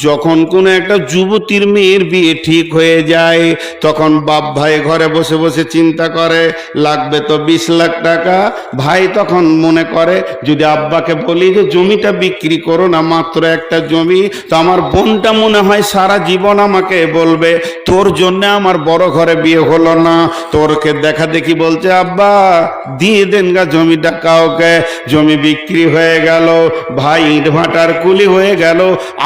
যখন কোনো একটা যুবতীর মেয়ের বিয়ে ঠিক হয়ে যায় তখন বাপ ভাই ঘরে বসে বসে চিন্তা করে লাগবে তো 20 লাখ টাকা। ভাই তখন মনে করে যদি আব্বাকে বলি যে জমিটা বিক্রি করো না, মাত্র একটা জমি, তো আমার বোনটা মনে হয় সারা জীবন আমাকে বলবে তোর জন্য আমার বড় ঘরে বিয়ে হলো না। তোরকে দেখা দেখি বলছে আব্বা দিয়ে দেন গা জমিটা কাউকে। জমি বিক্রি হয়ে গেল, ভাই ইট ভাটার কুলি হয়ে গেল,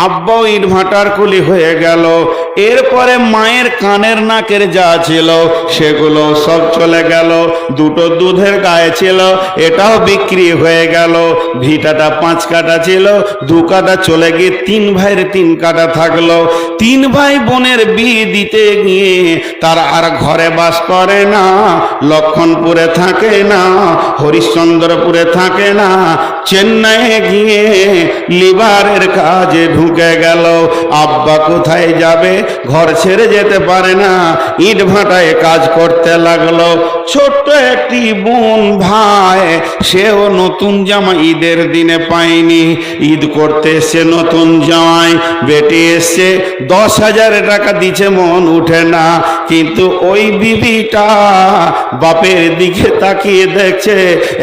আব্বাও ইট ভাটার কুলি হয়ে গেল। এরপরে মায়ের কানের নাকের যা ছিল সেগুলো সব চলে গেল। দুটো দুধের গায়ে ছিল এটাও বিক্রি হয়ে গেল। ভিটাটা 5 কাঠা ছিল, 2 কাঠা চলে গিয়ে 3 ভাইয়ের 3 কাঠা থাকলো। 3 ভাই বোনের বিয়ে দিতে গিয়ে তারা আর ঘরে বাস করে না, লক্ষণপুরে থাকে না, হরিশ্চন্দ্রপুরে থাকে না, চেন্নাইয়ে গিয়ে লিভারের কাজে ঢুকে গেল। আব্বা কোথায় যাবে, ঘর ছেড়ে যেতে পারে না, ইট ভাটায় কাজ করতে লাগলো। ছোট্ট একটি বোন ভাই, সেও নতুন জামা ঈদের দিনে পায়নি। ঈদ করতে এসে নতুন জামাই, বেটি এসছে 10,000 টাকা দিচ্ছে, মন উঠে না। কিন্তু ওই বিবিটা বাপের দিকে তাকিয়ে দেখছে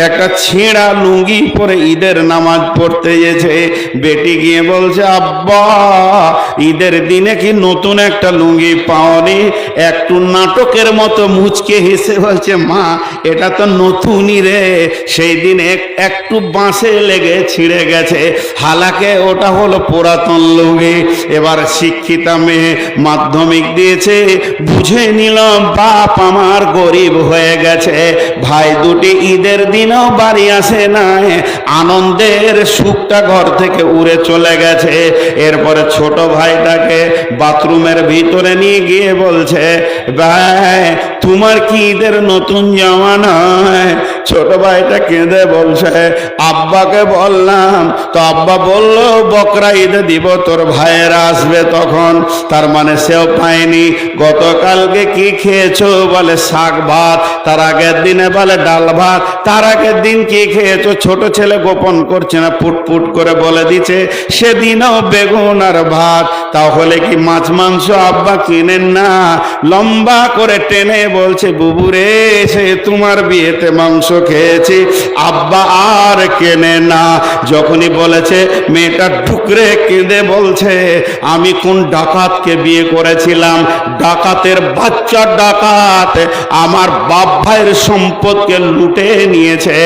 একটা ছেঁড়া লুঙ্গি পরে ঈদের নামাজ পড়তে গেছে। বেটি গিয়ে বলছে আব্বা ঈদের দিনে কি নতুন একটা লুঙ্গি পাওনি? একটু নাটকের মতো মুচকে হেসে বলছে মা এটা তো নতুনই রে, সেই দিন একটু বাঁশে লেগে ছিঁড়ে গেছে, হালাকে ওটা হলো পুরাতন লুঙ্গি। এবার শিক্ষিতা মেয়ে, মাধ্যমিক দিয়েছে, বুঝে নিলাম বাপ আমার গরিব হয়ে গেছে। ভাই দুটি ঈদের দিনও বাড়ি আসে না, আনন্দের সুখটা ঘর থেকে উড়ে চলে গেছে। এরপরে ছোট ভাইটাকে বাথরুমের ভিতরে নিয়ে গিয়ে বলছে ভাই তোমার কি ঈদের নতুন জামা নয়? ছোট ভাইটা কেঁদে বলছে আব্বাকে বললাম, তো আব্বা বলল বকরা ঈদে দিব, তোর ভাইয়েরা আসবে তখন। তার মানে সেও পায়নি। গতকালকে কি খেয়েছো? বলে শাক ভাত। তার আগের দিনে বলে ডাল ভাত। তার আগের দিন কি খেয়েছো? ছোট ছেলে গোপন করছে না, পুটপুট করে বলে দিচ্ছে সেদিনও বেগুন আর ভাত। তাহলে কি মাছ মাংস আব্বা কিনেন না? লম্বা করে টেনে বলছে বুবুরে সে তোমার বিয়েতে মাংস খেয়েছি, আব্বা আর কেনে না। যখনই বলেছে মেয়েটা ঠুকরে কেঁদে বলছে আমি কোন ডাকাতকে বিয়ে করেছিলাম, ডাকাতের বাচ্চা ডাকাত আমার বাপ ভাইয়ের সম্পদকে লুটে নিয়েছে।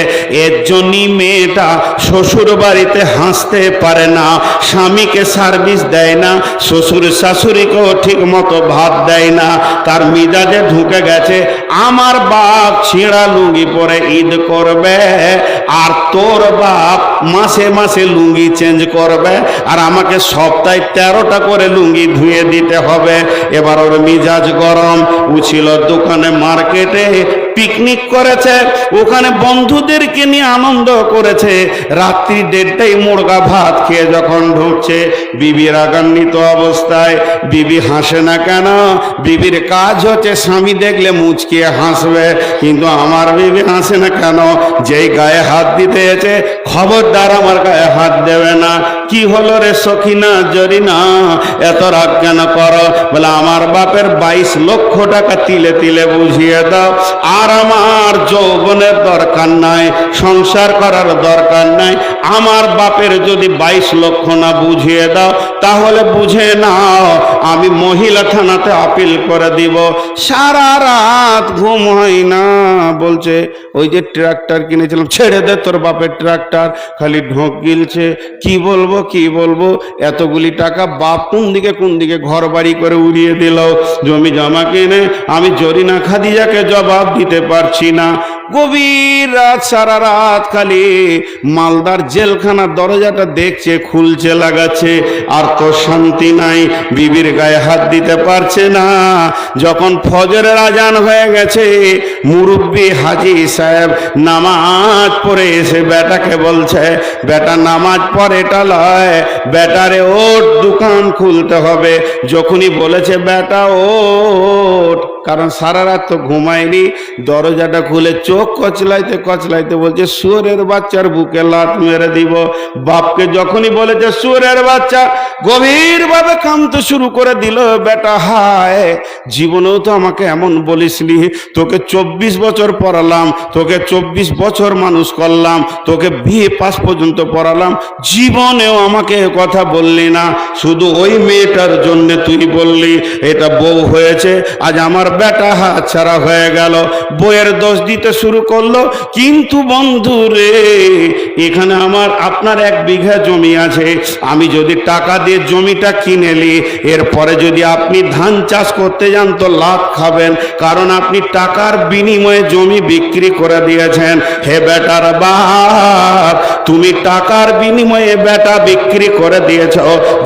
এর জন্যই মেয়েটা শ্বশুর বাড়িতে হাসতে পারে না, স্বামীকে সার্ভিস দেয় না, শ্বশুর শাশুড়িকেও ঠিক মতো ভাত দেয় না। তার মিজাজে ঢুকে গেছে আমার বাপ ছিঁড়া লুঙ্গি পরে ঈদ করবে, আর তোর বাপ মাসে মাসে লুঙ্গি চেঞ্জ করবে, আর আমাকে সপ্তাহে 13টা করে লুঙ্গি ধুয়ে দিতে হবে। এবার ওর মিজাজ গরম। ও ছিল দোকানে, মার্কেটে পিকনিক করেছে, ওখানে বন্ধুদেরকে নিয়ে আনন্দ করেছে। রাত্রি 1:30টায় মুরগা ভাত খেয়ে যখন ঢুকছে, বিবি রাগান্বিত অবস্থায়। বিবি হাসে না কেন? বিবির কাজ হচ্ছে স্বামী দেখলে মুচকিয়ে হাসবে, কিন্তু আমার বিবি হাসে না কেন? যেই গায়ে হাত দিতে এসে খবরদার আমার গায়ে হাত দেবে না। কি হলো রে সখিনা জরিনা, এত রাগ কেন করো? বলে আমার বাপের 22 লক্ষ টাকা তিলে তিলে বুঝিয়ে দাও, আর আমার যৌবনের দরকার নাই, সংসার করার দরকার নাই। আমার বাপের যদি 22 লক্ষ না বুঝিয়ে দাও তাহলে বুঝে নাও আমি মহিলা থানাতে আপিল করে দিব। সারা রাত ঘুম হয় না। বলছে ওই যে ট্রাক্টর কিনেছিলাম, ছেড়ে দে তোর বাপের ট্রাক্টর, খালি ঢোক গিলছে। কি বলবো কি বলবো, এতগুলি টাকা বাপ কোন দিকে ঘর বাড়ি করে উড়িয়ে দিল, জমি জমা কিনে আমি জরিনা খাদিজাকে জবাব দিতে পারছি না। গভীর রাত, সারা রাত খালি মালদার জেলখানার দরজাটা দেখছে, খুলছে, লাগাচ্ছে, আর তো শান্তি নাই। বিবির গায়ে হাত দিতে পারছে না। যখন ফজরের আজান হয়ে গেছে, মুরব্বি হাজি সাহেব নামাজ পড়ে এসে বেটাকে বলছে বেটা নামাজ পড়, এটা লয়, বেটারে ওঠ, দোকান খুলতে হবে। যখনই বলেছে বেটা ওঠ, কারণ সারা রাত তো ঘুমায়নি। দরজাটা খুলে চোখ কচলাইতে কচলাইতে বলছে শুয়োরের বাচ্চার বুকে লাত মেরে দিব। বাপকে যখনই বলেছে শুয়োরের বাচ্চা, গভীর ভাবে কাঁদতে শুরু করে দিল। বেটা হায়, জীবনেও তো আমাকে এমন বলিসনি, তোকে 24 বছর পড়ালাম, তোকে 24 বছর মানুষ করলাম, তোকে বিয়ে পাস পর্যন্ত পড়ালাম, জীবনেও আমাকে কথা বললি না, শুধু ওই মেয়েটার জন্য তুই বললি। এটা বউ হয়েছে, আজ আমার বেটা হাতছাড়া হয়ে গেল। বউয়ের দোষ দিতে শুরু করলো। কিন্তু বন্ধু রে, এখানে আপনার 1 বিঘা জমি আছে, আমি যদি টাকা দিয়ে জমিটা কিনে নিই, এরপরে যদি আপনি ধান চাষ করতে যান তো লাভ খাবেন, কারণ আপনি টাকার বিনিময়ে জমি বিক্রি করে দিয়েছেন। হে বেটার বাপ, তুমি টাকার বিনিময়ে বেটা বিক্রি করে দিয়েছ।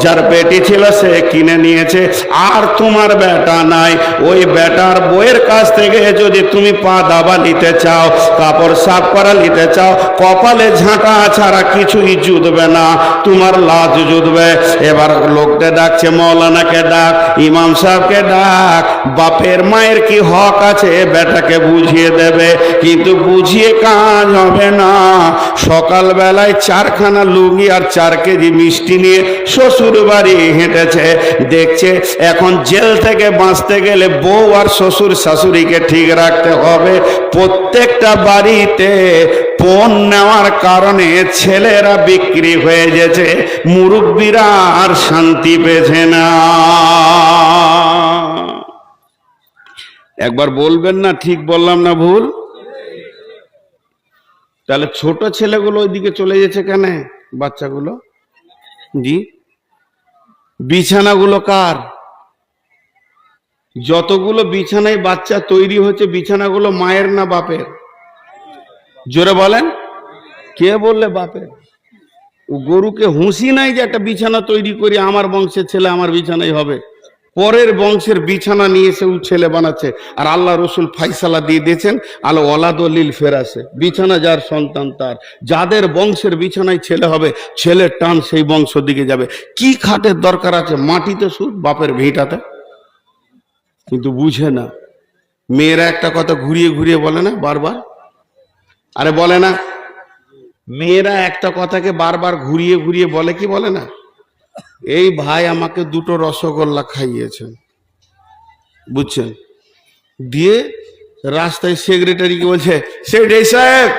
যার বেটি ছিল সে কিনে নিয়েছে, আর তোমার বেটা নাই। ওই বেটার বইয়ের কাছ থেকে যদি তুমি পা দাবা নিতে চাও, কাপড় সাফ করা নিতে চাও, কপালে ঝাঁটা ছাড়া কিছুই জুটবে না, তোমার লাজ জুটবে। এবার লোকটা ডাকছে, মৌলানাকে ডাক, ইমাম সাহেবকে ডাক। বাপের মায়ের কি হক আছে বেটাকে বুঝিয়ে দেবে, কিন্তু বুঝিয়ে কাজ হবে না। সকালবেলায় 4খানা লুঙ্গি আর 4 কেজি মিষ্টি নিয়ে শ্বশুর বাড়ি হেঁটেছে। দেখছে এখন জেল থেকে বাঁচতে গেলে বউ আর শ্বশুর শাশুড়িকে ঠিক রাখতে হবে। প্রত্যেকটা বাড়িতে পণ নেওয়ার কারণে ছেলেরা বিক্রি হয়ে গেছে, মুরব্বীরা আর শান্তি পেয়েছে না। একবার বলবেন না ঠিক বললাম না ভুল? তাহলে ছোট ছেলেগুলো ওইদিকে চলে গেছে কেন? বাচ্চাগুলো জি, বিছানাগুলো কার? যতগুলো বিছানায় বাচ্চা তৈরি হচ্ছে, বিছানাগুলো মায়ের না বাপের? জোরে বলেন। কে বললে বাপের? ও গরুকে হুঁশি নাই যে একটা বিছানা তৈরি করি আমার বংশের ছেলে আমার বিছানায় হবে। পরের বংশের বিছানা নিয়ে এসে ও ছেলে বানাচ্ছে। আর আল্লাহ রসুল ফাইসালা দিয়ে দিয়েছেন, আল ওয়ালাদুল ফেরাসে, বিছানা যার সন্তান তার। যাদের বংশের বিছানায় ছেলে হবে, ছেলের টান সেই বংশ দিকে যাবে। কি খাটের দরকার আছে? মাটিতে শুধু বাপের ভিটাতে। কিন্তু বুঝে না। মেয়েরা একটা কথা ঘুরিয়ে ঘুরিয়ে বলে না বারবার? আরে বলে না, মেয়েরা একটা কথাকে বারবার ঘুরিয়ে ঘুরিয়ে বলে কি বলে না? এই ভাই আমাকে 2টো রসগোল্লা খাইয়েছেন, বুঝছেন? দিয়ে রাস্তায় সেক্রেটারিকে বলছে, সেক্রেটারি সাহেব